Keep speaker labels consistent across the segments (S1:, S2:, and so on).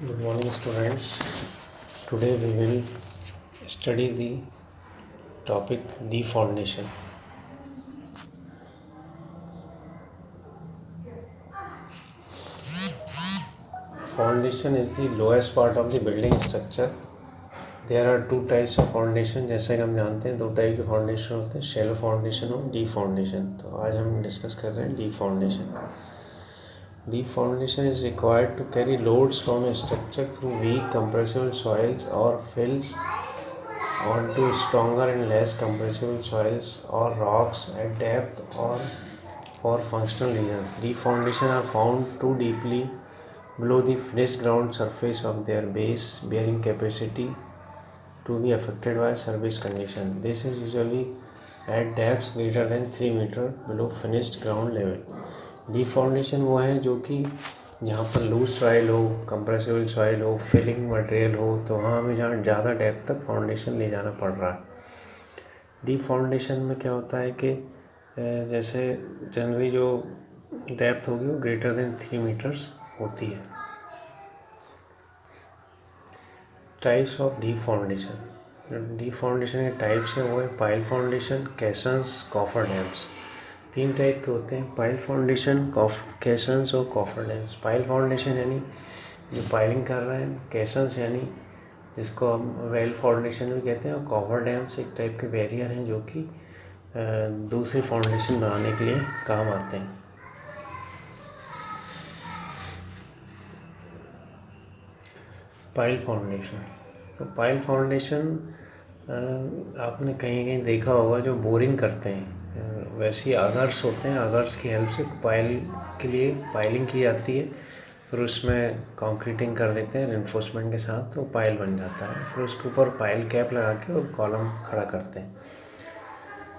S1: Good morning, students. Today we will study the topic defoundation. Foundation is the lowest part of the building structure. There are two types of foundation. जैसे कि हम जानते हैं दो type के foundation होते हैं, शैलो फाउंडेशन और डीप फाउंडेशन. तो आज हम डिस्कस कर रहे हैं deep foundation. Deep foundation is required to carry loads from a structure through weak compressible soils or fills onto stronger and less compressible soils or rocks at depth or for functional reasons. Deep foundation are found too deeply below the finished ground surface of their base bearing capacity to be affected by surface condition. This is usually at depths greater than 3 meter below finished ground level. Deep foundation वो है जो कि जहाँ पर loose soil हो, compressible soil हो, filling material हो, तो वहाँ हमें जहाँ ज़्यादा डेप्थ तक फाउंडेशन ले जाना पड़ रहा है. डीप फाउंडेशन में क्या होता है कि जैसे जनरली जो डेप्थ होगी वो ग्रेटर देन 3 मीटर्स होती है. Types of deep foundation. Deep foundation के टाइप्स हैं वो है pile foundation, caissons, coffer dams. 3 type के होते हैं, पाइल फाउंडेशन, कैसन्स और कॉफर डैम्स. पाइल फाउंडेशन यानी जो पाइलिंग कर रहे हैं, कैसन्स यानी जिसको हम वेल फाउंडेशन भी कहते हैं, और कॉफर डैम्स एक टाइप के बैरियर हैं जो कि दूसरी फाउंडेशन बनाने के लिए काम आते हैं. Pile foundation. तो पाइल फाउंडेशन आपने कहीं कहीं देखा होगा जो बोरिंग करते हैं, वैसे ही अगर्स होते हैं, अगर्स की हेल्प से पाइल के लिए पाइलिंग की जाती है, फिर उसमें कंक्रीटिंग कर देते हैं रेनफोर्समेंट के साथ, तो पाइल बन जाता है. फिर उसके ऊपर पाइल कैप लगा के और कॉलम खड़ा करते हैं.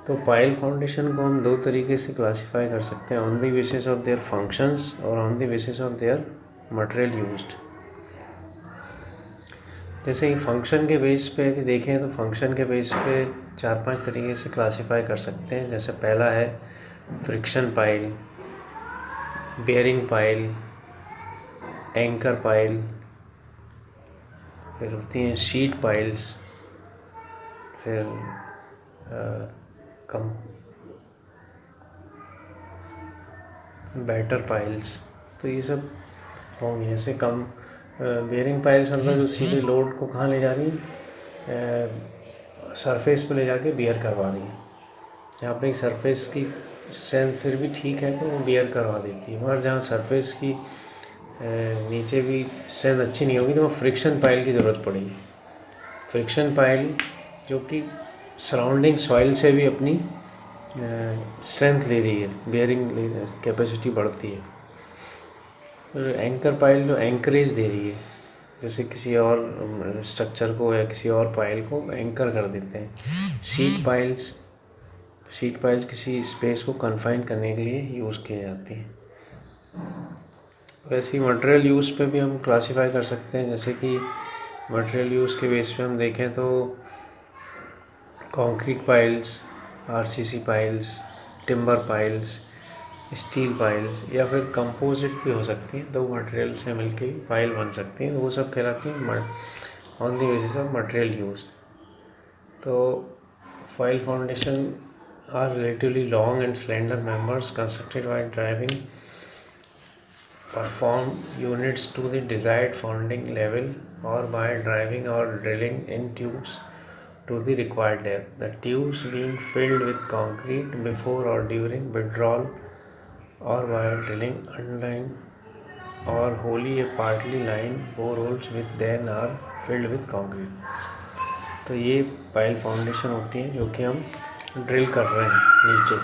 S1: तो पाइल फाउंडेशन को हम 2 तरीके से क्लासीफाई कर सकते हैं, on the basis of their functions और on the basis of their material used. जैसे कि फंक्शन के बेस पे यदि देखें तो फंक्शन के बेस पे 4-5 तरीके से क्लासीफाई कर सकते हैं. जैसे पहला है friction pile, bearing pile, anchor pile, फिर होती हैं शीट पाइल्स, फिर बैटर पाइल्स. तो ये सब होंगे. ऐसे बेयरिंग पाइल्स मतलब जो सीधे लोड को कहाँ ले जा रही है, सरफेस पे ले जाके बियर करवा रही है. जहाँ पे सरफेस की स्ट्रेंथ फिर भी ठीक है तो वो बियर करवा देती है, मगर जहाँ सरफेस की नीचे भी स्ट्रेंथ अच्छी नहीं होगी तो वो फ्रिक्शन पाइल की ज़रूरत पड़ेगी. फ्रिक्शन पाइल जो कि सराउंडिंग सॉइल से भी अपनी स्ट्रेंथ ले रही है, बियरिंग कैपेसिटी बढ़ती है. एंकर पाइल जो एंकरेज दे रही है, जैसे किसी और स्ट्रक्चर को या किसी और पाइल को एंकर कर देते हैं. शीट पाइल्स किसी स्पेस को कन्फाइन करने के लिए यूज़ की जाती हैं. वैसे ही मटेरियल यूज़ पे भी हम क्लासीफाई कर सकते हैं. जैसे कि मटेरियल यूज़ के बेस पे हम देखें तो concrete piles, RCC piles, timber piles, steel piles, या फिर कंपोजिट भी हो सकती हैं, 2 मटेरियल से मिलके पाइल बन सकती हैं. वो सब कहलाती हैं on the basis of material used. तो pile foundation are relatively long and slender members constructed by driving perform units to the desired founding level or by driving or drilling in tubes to the required depth. The tubes being filled with concrete before or during withdrawal or while drilling unlined or wholly or partly lined boreholes with then are filled with concrete. तो ये pile foundation होती है जो कि हम drill कर रहे हैं नीचे.